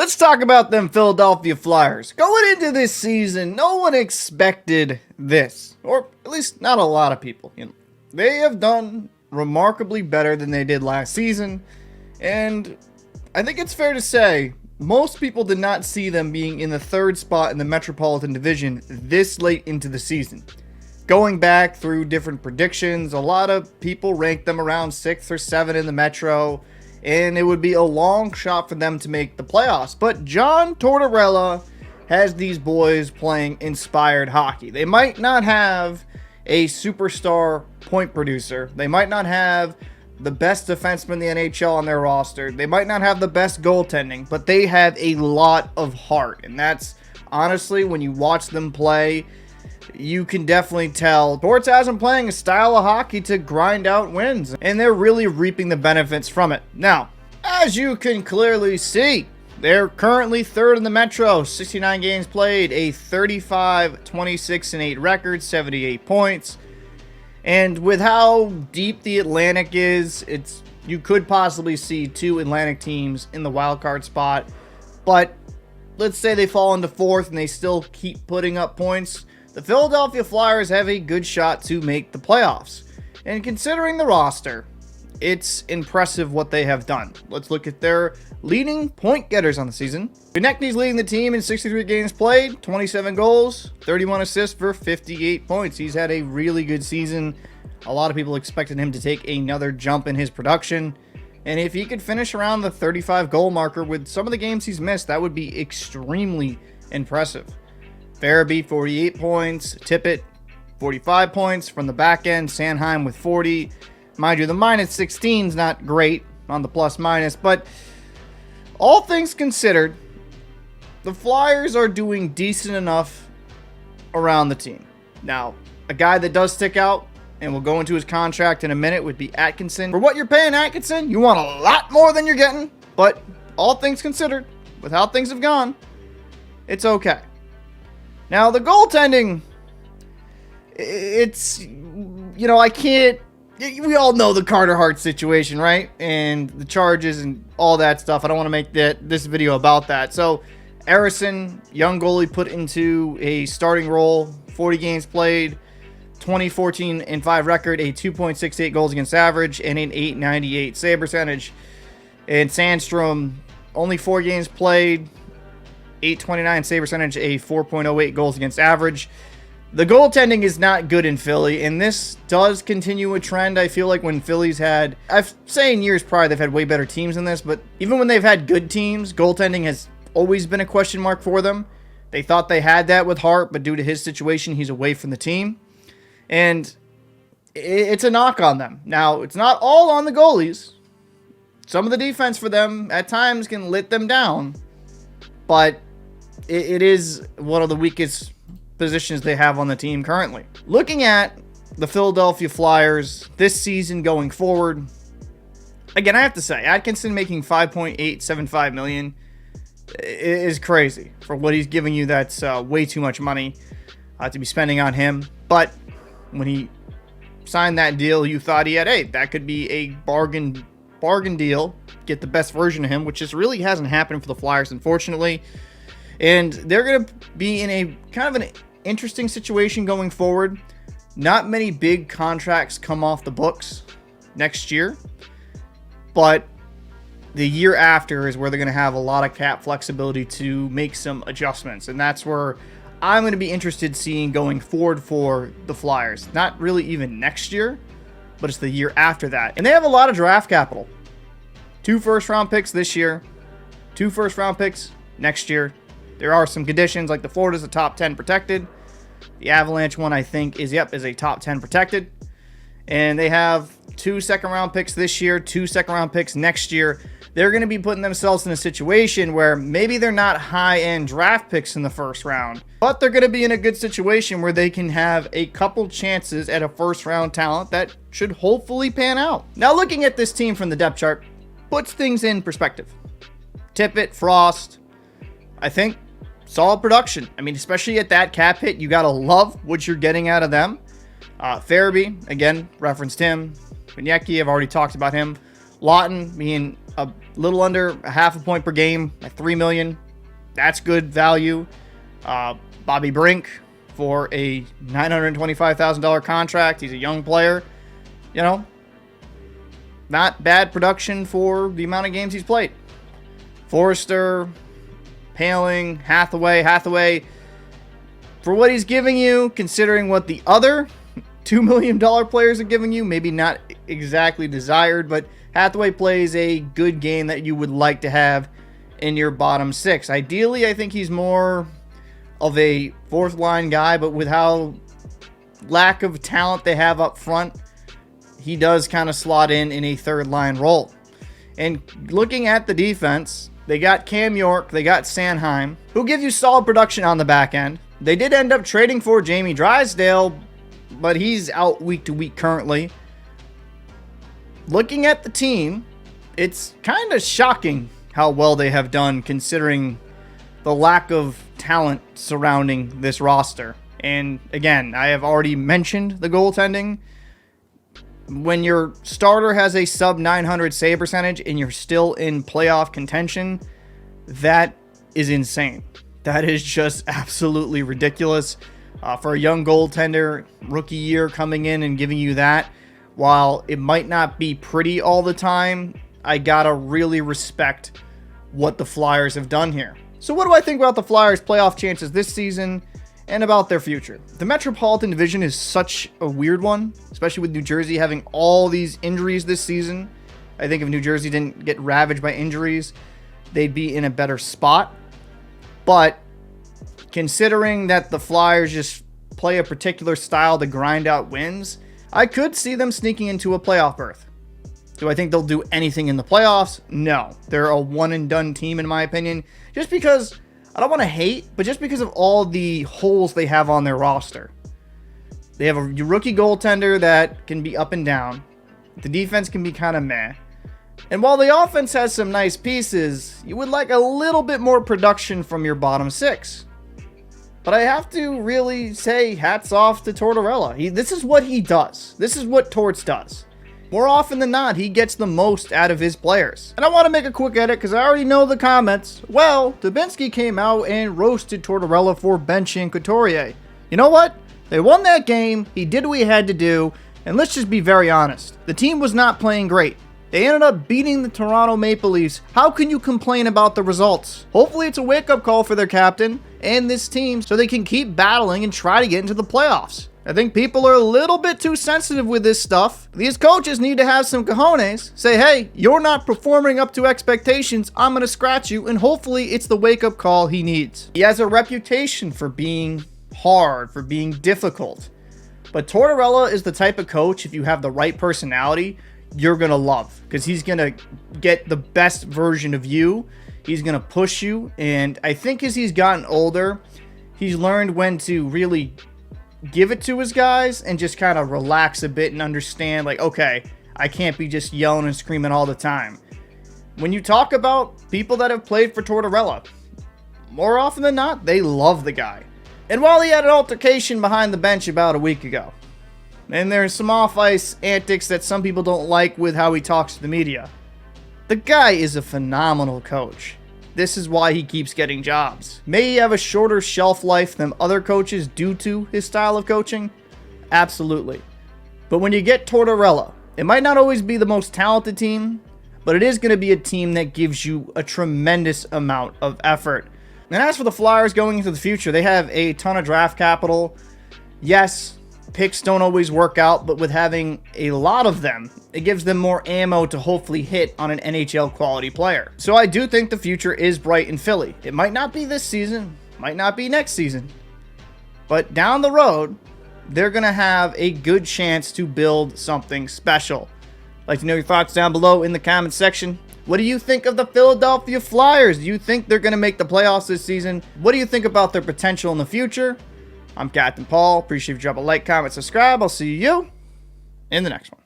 Let's talk about them Philadelphia Flyers. Going into this season, no one expected this, or at least not a lot of people. They have done remarkably better than they did last season, and I think it's fair to say most people did not see them being in the third spot in the Metropolitan Division this late into the season. Going back through different predictions, a lot of people ranked them around 6th or 7th in the Metro, and it would be a long shot for them to make the playoffs. But John Tortorella has these boys playing inspired hockey. They might not have a superstar point producer. They might not have the best defenseman in the NHL on their roster. They might not have the best goaltending, but they have a lot of heart. And that's honestly, when you watch them play, you can definitely tell Torts has them playing a style of hockey to grind out wins, and they're really reaping the benefits from it. Now, as you can clearly see, they're currently third in the Metro, 69 games played, a 35-26-8 record, 78 points. And with how deep the Atlantic is, you could possibly see 2 Atlantic teams in the wild card spot. But let's say they fall into 4th and they still keep putting up points. The Philadelphia Flyers have a good shot to make the playoffs. And considering the roster, it's impressive what they have done. Let's look at their leading point getters on the season. Konechny's leading the team in 63 games played, 27 goals, 31 assists for 58 points. He's had a really good season. A lot of people expected him to take another jump in his production. And if he could finish around the 35 goal marker with some of the games he's missed, that would be extremely impressive. Farabee, 48 points. Tippett, 45 points from the back end. Sanheim with 40. Mind you, the minus 16 is not great on the plus minus, but all things considered, the Flyers are doing decent enough around the team. Now, a guy that does stick out, and we'll go into his contract in a minute, would be Atkinson. For what you're paying Atkinson, you want a lot more than you're getting, but all things considered, with how things have gone, it's okay. Now, the goaltending, I can't. We all know the Carter Hart situation, right? And the charges and all that stuff. I don't want to make this video about that. So, Arison, young goalie, put into a starting role, 40 games played, 20-14-5 record, a 2.68 goals against average, and an 898 save percentage. And Sandstrom, only 4 games played, 829 save percentage, a 4.08 goals against average. The goaltending is not good in Philly, and this does continue a trend. I feel like when Philly's had, I've said in years prior they've had way better teams than this, but even when they've had good teams, goaltending has always been a question mark for them. They thought they had that with Hart, but due to his situation, he's away from the team. And it's a knock on them. Now, it's not all on the goalies. Some of the defense for them at times can let them down, but it is one of the weakest positions they have on the team currently. Looking at the Philadelphia Flyers this season going forward, again, I have to say, Atkinson making $5.875 million is crazy for what he's giving you. That's way too much money to be spending on him. But when he signed that deal, you thought he had, hey, that could be a bargain deal, get the best version of him, which just really hasn't happened for the Flyers, unfortunately. And they're going to be in a kind of an interesting situation going forward. Not many big contracts come off the books next year, but the year after is where they're going to have a lot of cap flexibility to make some adjustments, and that's where I'm going to be interested seeing going forward for the Flyers. Not really even next year, but it's the year after that. And they have a lot of draft capital. 2 first-round picks this year, 2 first-round picks next year. There are some conditions, like the Florida's a top 10 protected. The Avalanche one, I think, is a top 10 protected. And they have 2 second-round picks this year, 2 second-round picks next year. They're going to be putting themselves in a situation where maybe they're not high-end draft picks in the first round, but they're going to be in a good situation where they can have a couple chances at a first-round talent that should hopefully pan out. Now, looking at this team from the depth chart puts things in perspective. Tippett, Frost, I think solid production. I mean, especially at that cap hit, you got to love what you're getting out of them. Farabee, again, referenced him. Konechny, I've already talked about him. Lawton being a little under a half a point per game at $3 million. That's good value. Bobby Brink for a $925,000 contract. He's a young player. You know, not bad production for the amount of games he's played. Forrester, Paling, Hathaway, for what he's giving you, considering what the other $2 million players are giving you, maybe not exactly desired, but Hathaway plays a good game that you would like to have in your bottom six. Ideally, I think he's more of a fourth line guy, but with how lack of talent they have up front, he does kind of slot in a third line role. And looking at the defense, they got Cam York, they got Sanheim, who give you solid production on the back end. They did end up trading for Jamie Drysdale, but he's out week to week currently. Looking at the team, it's kind of shocking how well they have done considering the lack of talent surrounding this roster. And again, I have already mentioned the goaltending. When your starter has a sub 900 save percentage and you're still in playoff contention, that is insane. That is just absolutely ridiculous. For a young goaltender, rookie year coming in and giving you that, while it might not be pretty all the time, I gotta really respect what the Flyers have done here. So what do I think about the Flyers' playoff chances this season and about their future? The Metropolitan Division is such a weird one, especially with New Jersey having all these injuries this season. I think if New Jersey didn't get ravaged by injuries, they'd be in a better spot. But considering that the Flyers just play a particular style to grind out wins, I could see them sneaking into a playoff berth. Do I think they'll do anything in the playoffs? No. They're a one-and-done team, in my opinion, just because, I don't want to hate, but just because of all the holes they have on their roster. They have a rookie goaltender that can be up and down. The defense can be kind of meh. And while the offense has some nice pieces, you would like a little bit more production from your bottom six. But I have to really say hats off to Tortorella. This is what he does. This is what Torts does. More often than not, he gets the most out of his players. And I want to make a quick edit because I already know the comments. Well, Dubinsky came out and roasted Tortorella for benching Couturier. You know what? They won that game. He did what he had to do. And let's just be very honest. The team was not playing great. They ended up beating the Toronto Maple Leafs. How can you complain about the results? Hopefully it's a wake-up call for their captain and this team so they can keep battling and try to get into the playoffs. I think people are a little bit too sensitive with this stuff. These coaches need to have some cojones. Say, hey, you're not performing up to expectations. I'm going to scratch you, and hopefully it's the wake-up call he needs. He has a reputation for being hard, for being difficult. But Tortorella is the type of coach, if you have the right personality, you're going to love. Because he's going to get the best version of you. He's going to push you. And I think as he's gotten older, he's learned when to really give it to his guys and just kind of relax a bit and understand, like, okay, I can't be just yelling and screaming all the time. When you talk about people that have played for Tortorella, more often than not, they love the guy. And while he had an altercation behind the bench about a week ago, and there's some off-ice antics that some people don't like with how he talks to the media, the guy is a phenomenal coach. This is why he keeps getting jobs. May he have a shorter shelf life than other coaches due to his style of coaching? Absolutely. But when you get Tortorella, it might not always be the most talented team, but it is going to be a team that gives you a tremendous amount of effort. And as for the Flyers going into the future, they have a ton of draft capital. Yes, picks don't always work out, but with having a lot of them, it gives them more ammo to hopefully hit on an NHL quality player. So I do think the future is bright in Philly. It might not be this season, might not be next season, but down the road, they're going to have a good chance to build something special. I'd like to know your thoughts down below in the comment section. What do you think of the Philadelphia Flyers? Do you think they're going to make the playoffs this season? What do you think about their potential in the future? I'm Captain Paul. Appreciate if you drop a like, comment, subscribe. I'll see you in the next one.